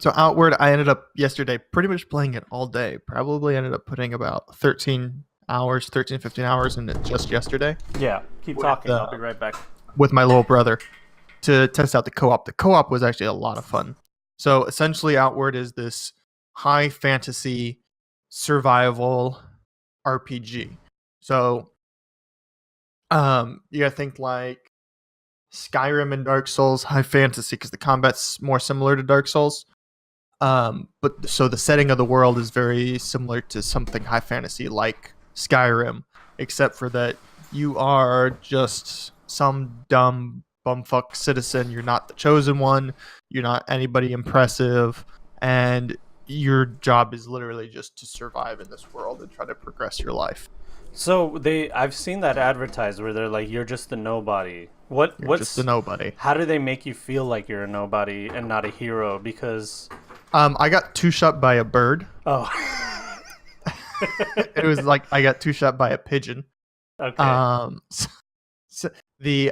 So Outward, I ended up yesterday pretty much playing it all day. Probably ended up putting about 15 hours in it just yesterday Yeah, keep with talking. I'll be right back. with my little brother to test out the co-op. The co-op was actually a lot of fun. So essentially Outward is this high fantasy survival RPG. So you gotta think like Skyrim and Dark Souls, high fantasy because the combat's more similar to Dark Souls. But so the setting of the world is very similar to something high fantasy like Skyrim, except for that you are just some dumb bumfuck citizen. You're not the chosen one. You're not anybody impressive, and your job is literally just to survive in this world and try to progress your life. So I've seen that advertised where they're like, "You're just a nobody." You're just a nobody. How do they make you feel like you're a nobody and not a hero? Because I got two shot by a bird. oh, It was like I got two shot by a pigeon. okay, So the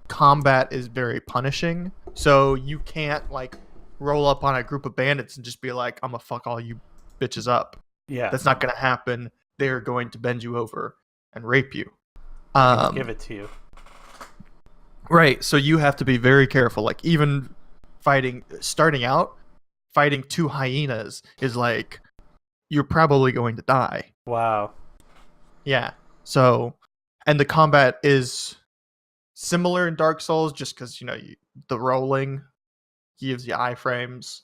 combat is very punishing. So you can't like roll up on a group of bandits and just be like, "I'm gonna fuck all you bitches up." yeah, That's not gonna happen. They're going to bend you over and rape you. give it to you. Right. So you have to be very careful. Like even starting out, fighting two hyenas is like you're probably going to die. Wow. Yeah. So, and the combat is similar in Dark Souls, just because the rolling gives you iframes.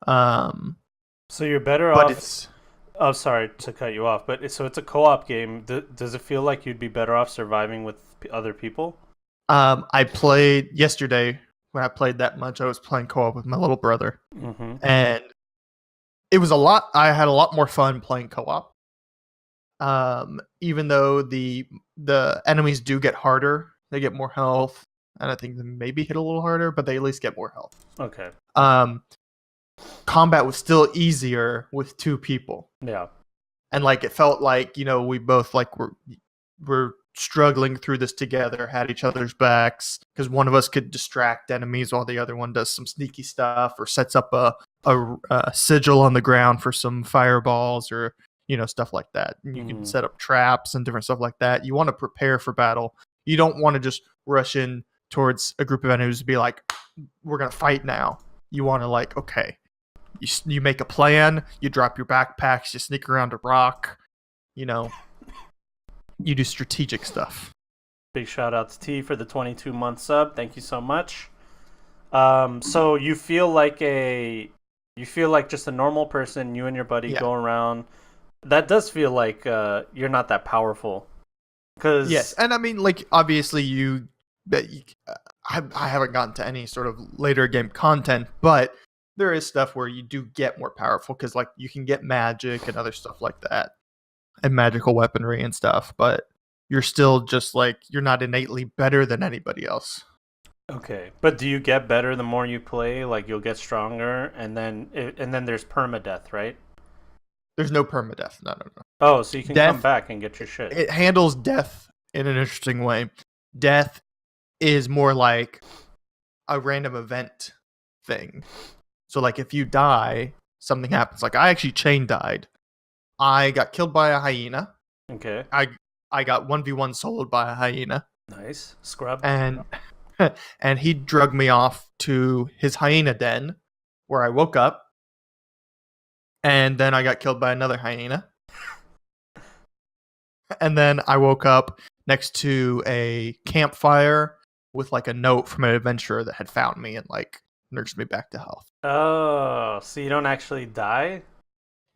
So you're better But off. it's Oh, sorry to cut you off, but so it's a co-op game. Does it feel like you'd be better off surviving with other people? I played yesterday when I played that much. I was playing co-op with my little brother, Mm-hmm. and it was a lot. I had a lot more fun playing co-op. Even though the enemies do get harder, they get more health, and I think they maybe hit a little harder, but they at least get more health. Okay. Combat was still easier with two people, Yeah. and like it felt like we both like were struggling through this together, had each other's backs because one of us could distract enemies while the other one does some sneaky stuff or sets up a sigil on the ground for some fireballs or stuff like that. And you can set up traps and different stuff like that. You want to prepare for battle. You don't want to just rush in towards a group of enemies and be like, we're gonna fight now. You want to like, okay, you make a plan, you drop your backpacks, you sneak around a rock, you do strategic stuff. Big shout out to T for the 22-month sub. Thank you so much. So you feel like just a normal person, you and your buddy Yeah. go around. That does feel like you're not that powerful. Cause Yes, and I mean, like, obviously I haven't gotten to any sort of later game content, but there is stuff where you do get more powerful because, like, you can get magic and other stuff like that, and magical weaponry and stuff, but you're still just, like, you're not innately better than anybody else. Okay, but do you get better the more you play? Like you'll get stronger, and then there's permadeath, right? There's no permadeath. No. Oh, so you can Death- come back and get your shit. It handles death in an interesting way. Death is more like a random event thing. So, like, if you die, something happens. Like, I actually chain died. I got killed by a hyena. Okay, I got 1v1 soloed by a hyena. nice scrub. And and he drugged me off to his hyena den, where I woke up. And then I got killed by another hyena. And then I woke up next to a campfire with like a note from an adventurer that had found me and like nursed me back to health. Oh, so you don't actually die?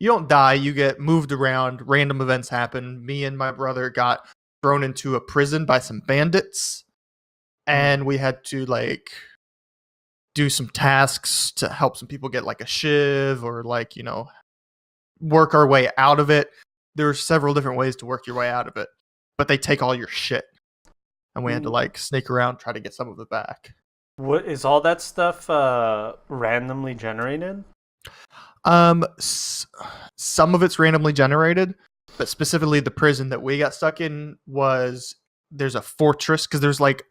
You don't die, you get moved around, random events happen. Me and my brother got thrown into a prison by some bandits, and we had to like do some tasks to help some people get like a shiv or like, work our way out of it. There are several different ways to work your way out of it, but they take all your shit. And we had to like sneak around, try to get some of it back. What is all that stuff randomly generated? Some of it's randomly generated, but specifically the prison that we got stuck in there's a fortress because there's like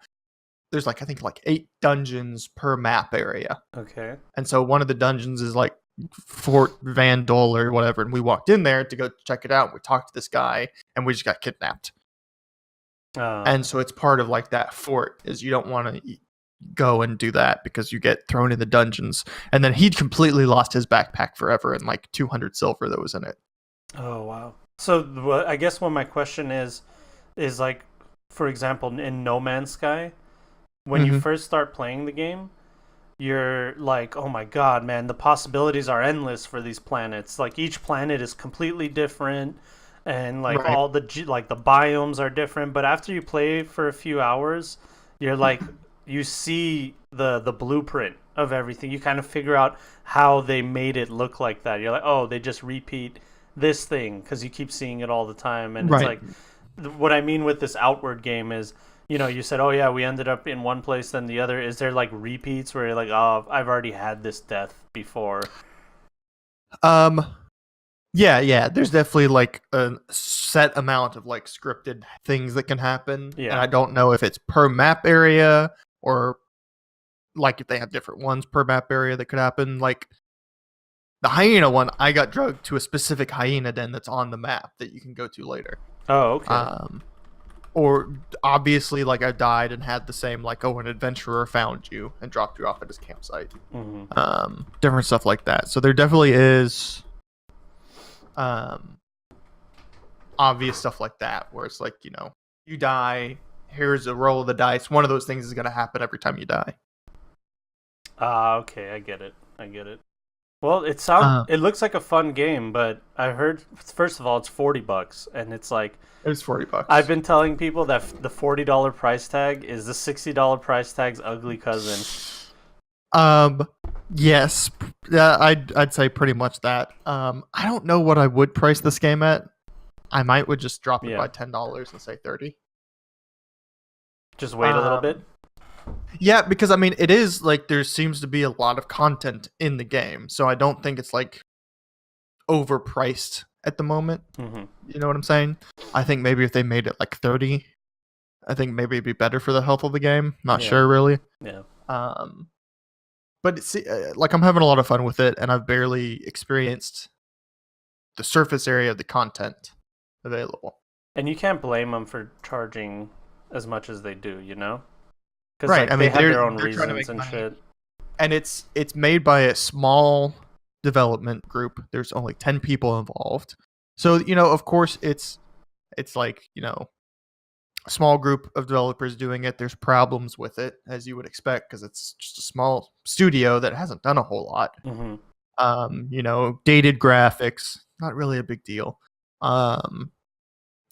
there's like I think like 8 dungeons per map area. Okay. And so one of the dungeons is like Fort Van Dole or whatever, and we walked in there to go check it out. We talked to this guy, and we just got kidnapped. And so it's part of like that fort is you don't want to go and do that because you get thrown in the dungeons. And then he'd completely lost his backpack forever and like 200 silver that was in it. Oh wow. So I guess what my question is like, for example, in No Man's Sky, when you first start playing the game, you're like, oh my god, man, the possibilities are endless for these planets. Like each planet is completely different, and like all the like the biomes are different. But after you play for a few hours, you're like, you see the blueprint of everything. You kind of figure out how they made it look like that. You're like, oh, they just repeat this thing because you keep seeing it all the time. And it's like, what I mean with this Outward game is, you know, you said, oh yeah, we ended up in one place then the other. Is there like repeats where you're like, oh, I've already had this death before? Yeah, there's definitely like a set amount of like scripted things that can happen. Yeah. And I don't know if it's per map area or like if they have different ones per map area that could happen. Like the hyena one, I got drugged to a specific hyena den that's on the map that you can go to later. Oh, okay. Or obviously, like I died and had the same, like, oh, an adventurer found you and dropped you off at his campsite. Different stuff like that. So there definitely is obvious stuff like that where it's like, you know, you die, here's a roll of the dice. One of those things is going to happen every time you die. Okay, I get it. Well, it looks like a fun game, but I heard, first of all, it's $40, and it's like, it's $40. I've been telling people that the $40 price tag is the $60 price tag's ugly cousin. Yes, I'd say pretty much that. I don't know what I would price this game at. I would just drop it by $10 and say $30. Just wait a little bit. Yeah, because I mean, it is like there seems to be a lot of content in the game, so I don't think it's like overpriced at the moment. You know what I'm saying? I think maybe if they made it like 30, I think maybe it'd be better for the health of the game. Not sure really. Yeah. But it's like I'm having a lot of fun with it, and I've barely experienced the surface area of the content available. And you can't blame them for charging as much as they do, you know? Because right, like, I mean, they have their own reasons and money. shit. And it's made by a small development group. There's only 10 people involved. So, you know, of course, it's like, you know, a small group of developers doing it. There's problems with it, as you would expect, because it's just a small studio that hasn't done a whole lot. You know, dated graphics, not really a big deal. You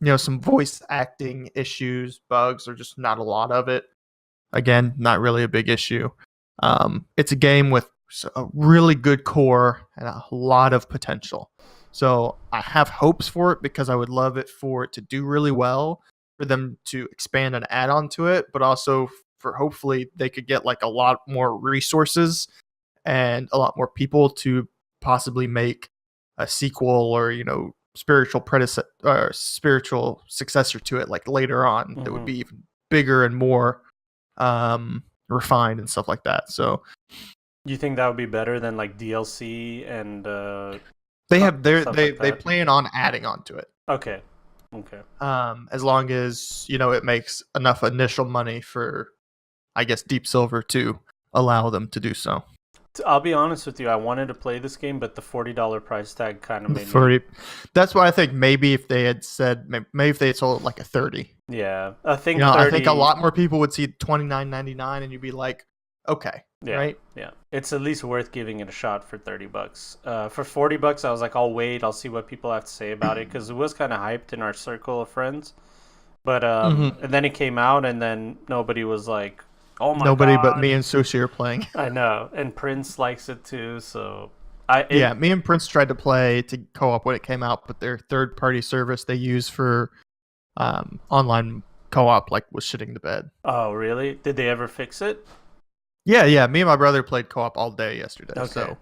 know, some voice acting issues, bugs, or just not a lot of it. Again, not really a big issue. It's a game with a really good core and a lot of potential. So I have hopes for it because I would love it for it to do really well, for them to expand and add on to it, but also for hopefully they could get like a lot more resources and a lot more people to possibly make a sequel or, you know, spiritual successor to it like later on that would be even bigger and more refined and stuff like that. So you think that would be better than like DLC and they plan on adding on to it. Okay. As long as, you know, it makes enough initial money for, I guess, Deep Silver to allow them to do so. I'll be honest with you, I wanted to play this game, but the $40 price tag kind of made me... That's why I think maybe if they had said, maybe if they had sold it like a 30. Yeah, I think, you know, 30... I think a lot more people would see $29.99 and you'd be like, okay, right? Yeah, it's at least worth giving it a shot for $30. For $40, I was like, I'll wait, I'll see what people have to say about it, because it was kind of hyped in our circle of friends. But and then it came out, and then nobody was like, oh my god. Nobody but me and Sushi are playing. I know, and Prince likes it too, so... me and Prince tried to play to co-op when it came out, but their third-party service they use for online co-op like was shitting the bed. Oh, really? Did they ever fix it? Yeah. Me and my brother played co-op all day yesterday, okay. So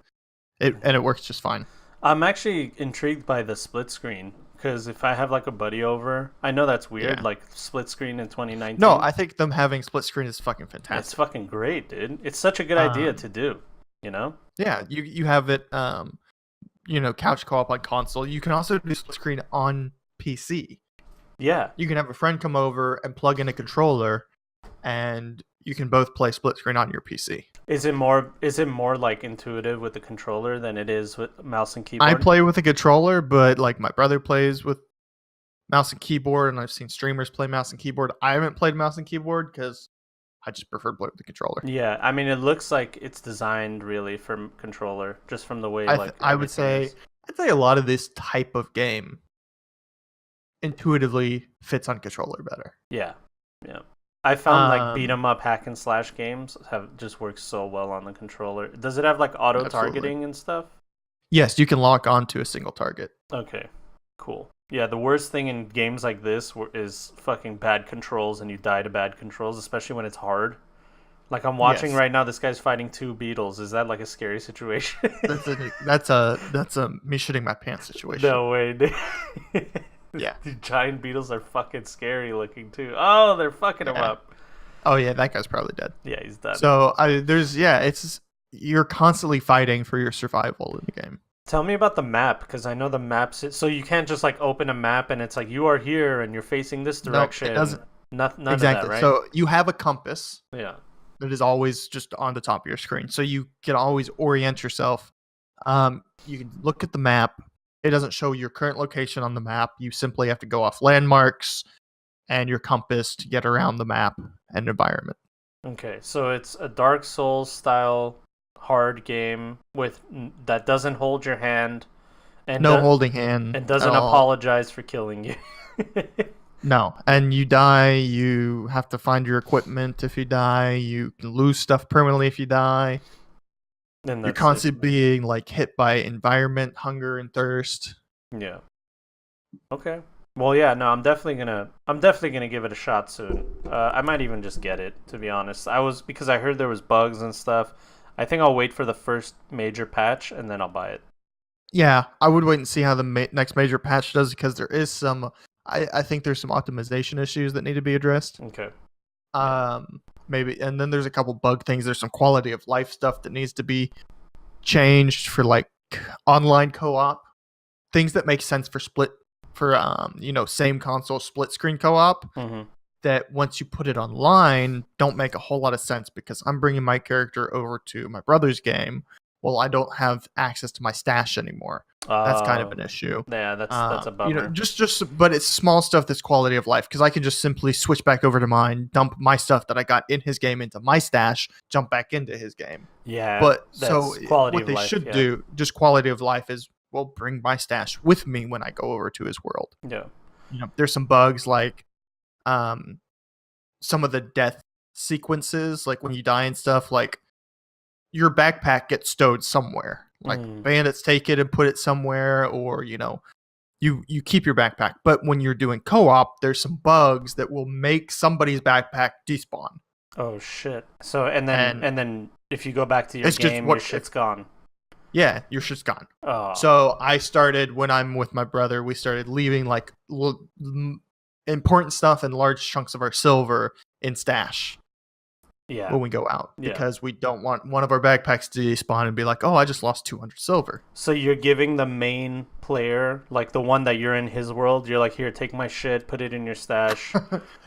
it works just fine. I'm actually intrigued by the split screen, because if I have like a buddy over, I know that's weird, Yeah. like split screen in 2019. No, I think them having split screen is fucking It's fantastic. fucking great, dude. It's such a good idea to do, you know? Yeah, you have it, couch co-op on console. You can also do split screen on PC. Yeah. You can have a friend come over and plug in a controller, and you can both play split screen on your PC. Is it more like intuitive with the controller than it is with mouse and keyboard? I play with a controller, but like my brother plays with mouse and keyboard, and I've seen streamers play mouse and keyboard. I haven't played mouse and keyboard because I just prefer to play with the controller. Yeah, I mean, it looks like it's designed really for controller, just from the way I would say a lot of this type of game intuitively fits on controller better. Yeah. I found like beat 'em up hack and slash games have just worked so well on the controller. Does it have like auto targeting and stuff? Yes, you can lock onto a single target. Okay, cool. Yeah, the worst thing in games like this is fucking bad controls, and you die to bad controls, especially when it's hard. Like I'm watching right now, this guy's fighting 2 beetles. Is that like a scary situation? That's a me shitting my pants situation. No way, dude. Yeah. The giant beetles are fucking scary looking too. Oh, they're fucking him up. Oh yeah, that guy's probably dead. Yeah, he's dead. So you're constantly fighting for your survival in the game. Tell me about the map, because I know the maps. So you can't just like open a map and it's like you are here and you're facing this direction. No, it doesn't. None Exactly. of that, right? So you have a compass. Yeah. That is always just on the top of your screen, so you can always orient yourself. You can look at the map. It doesn't show your current location on the map. You simply have to go off landmarks and your compass to get around the map and environment. Okay, so it's a Dark Souls style hard game that doesn't hold your hand and holding hand and doesn't apologize for killing you. No, and you die, you have to find your equipment if you die, you can lose stuff permanently if you die. And you're constantly being like hit by environment, hunger, and thirst. Yeah. Okay. Well, yeah, no, I'm definitely gonna give it a shot soon. I might even just get it, to be honest. Because I heard there was bugs and stuff. I think I'll wait for the first major patch and then I'll buy it. Yeah, I would wait and see how the next major patch does, because there is some. I think there's some optimization issues that need to be addressed. Okay. Maybe, and then there's a couple bug things. There's some quality of life stuff that needs to be changed for like online co-op, things that make sense for same console split screen co-op. Mm-hmm. That once you put it online, don't make a whole lot of sense, because I'm bringing my character over to my brother's game. Well, I don't have access to my stash anymore. That's kind of an issue. Yeah, that's a bummer. But it's small stuff that's quality of life, because I can just simply switch back over to mine, dump my stuff that I got in his game into my stash, jump back into his game. Yeah, but so quality what they should do, just quality of life, is bring my stash with me when I go over to his world. Yeah, there's some bugs like, some of the death sequences, like when you die and stuff, like your backpack gets stowed somewhere. Like bandits take it and put it somewhere, or you keep your backpack. But when you're doing co-op, there's some bugs that will make somebody's backpack despawn. Oh shit! So and then if you go back to your game, your shit's gone. Yeah, your shit's gone. Oh. So I started, when I'm with my brother, we started leaving like important stuff and large chunks of our silver in stash. Yeah. When we go out, because we don't want one of our backpacks to despawn and be like, oh, I just lost 200 silver. So you're giving the main player, like the one that you're in his world, you're like, here, take my shit, put it in your stash.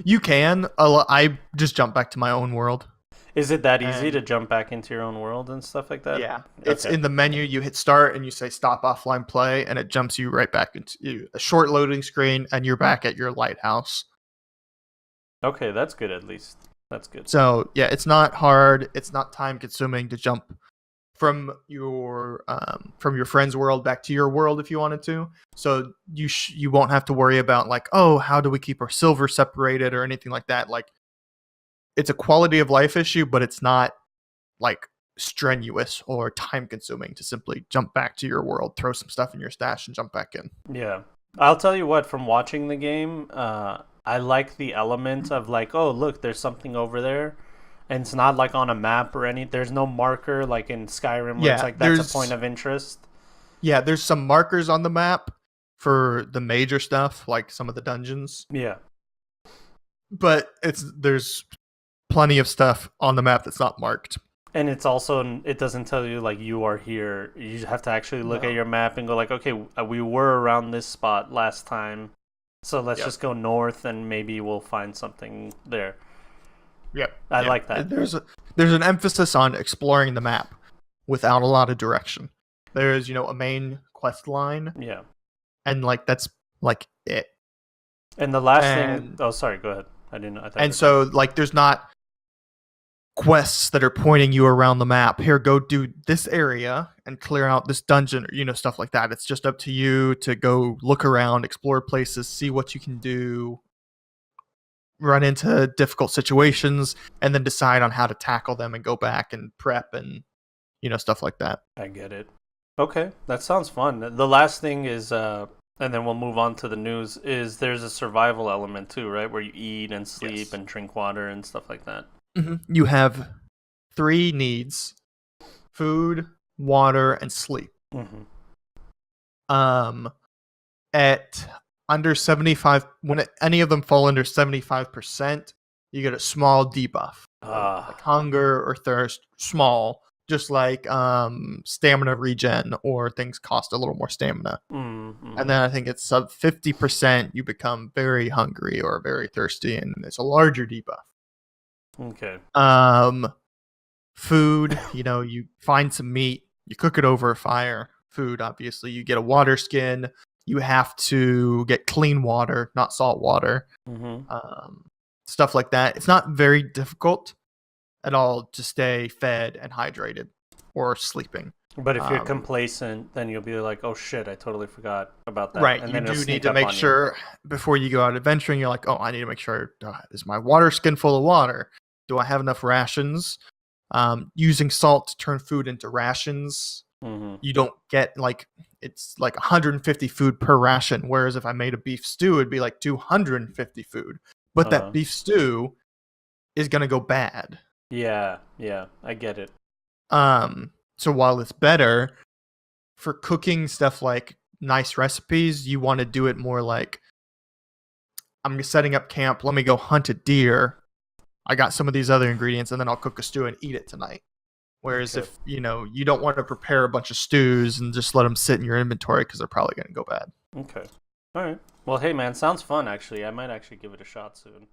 You can. I just jump back to my own world. Is it that easy to jump back into your own world and stuff like that? Yeah. It's in the menu. You hit start and you say stop offline play, and it jumps you right back into a short loading screen, and you're back at your lighthouse. Okay, that's good at least. That's good. So yeah, it's not hard. It's not time consuming to jump from your friend's world back to your world if you wanted to. So you won't have to worry about like, oh, how do we keep our silver separated or anything like that. Like, it's a quality of life issue, but it's not like strenuous or time consuming to simply jump back to your world, throw some stuff in your stash, and jump back in. Yeah, I'll tell you what. From watching the game, I like the element of like, oh, look, there's something over there. And it's not like on a map or anything. There's no marker like in Skyrim where it's like that's a point of interest. Yeah, there's some markers on the map, for the major stuff, like some of the dungeons. Yeah. But there's plenty of stuff on the map that's not marked. And it's also, it doesn't tell you like you are here. You have to actually look at your map and go like, okay, we were around this spot last time, so let's just go north and maybe we'll find something there. Yep. I like that. There's an emphasis on exploring the map without a lot of direction. There's, a main quest line. Yeah. And like that's like it. And the last thing, oh sorry, go ahead. I didn't know. And so like there's not quests that are pointing you around the map. Here, go do this area and clear out this dungeon, or stuff like that. It's just up to you to go look around, explore places, see what you can do, run into difficult situations, and then decide on how to tackle them and go back and prep and stuff like that. I get it. Okay, that sounds fun. The last thing is and then we'll move on to the news, is there's a survival element too, right? Where you eat and sleep and drink water and stuff like that. Mm-hmm. You have 3 needs: food, water, and sleep. Mm-hmm. At under 75, when any of them fall under 75%, you get a small debuff. Like hunger or thirst, small. Just like stamina regen, or things cost a little more stamina. Mm-hmm. And then I think it's sub 50%, you become very hungry or very thirsty, and it's a larger debuff. Okay. Food, you find some meat, you cook it over a fire. Food, obviously, you get a water skin. You have to get clean water, not salt water. Mm-hmm. Stuff like that. It's not very difficult at all to stay fed and hydrated or sleeping. But if you're complacent, then you'll be like, oh shit, I totally forgot about that. Right. And You then do need to make sure before you go out adventuring, you're like, oh, I need to make sure, is my water skin full of water? Do I have enough rations? Using salt to turn food into rations. Mm-hmm. You don't get it's like 150 food per ration. Whereas if I made a beef stew, it'd be like 250 food. But that beef stew is going to go bad. Yeah, I get it. So while it's better for cooking stuff like nice recipes, you want to do it more like, I'm setting up camp, let me go hunt a deer. I got some of these other ingredients, and then I'll cook a stew and eat it tonight. Whereas if, you don't want to prepare a bunch of stews and just let them sit in your inventory because they're probably going to go bad. Okay. All right. Well, hey, man, sounds fun, actually. I might actually give it a shot soon.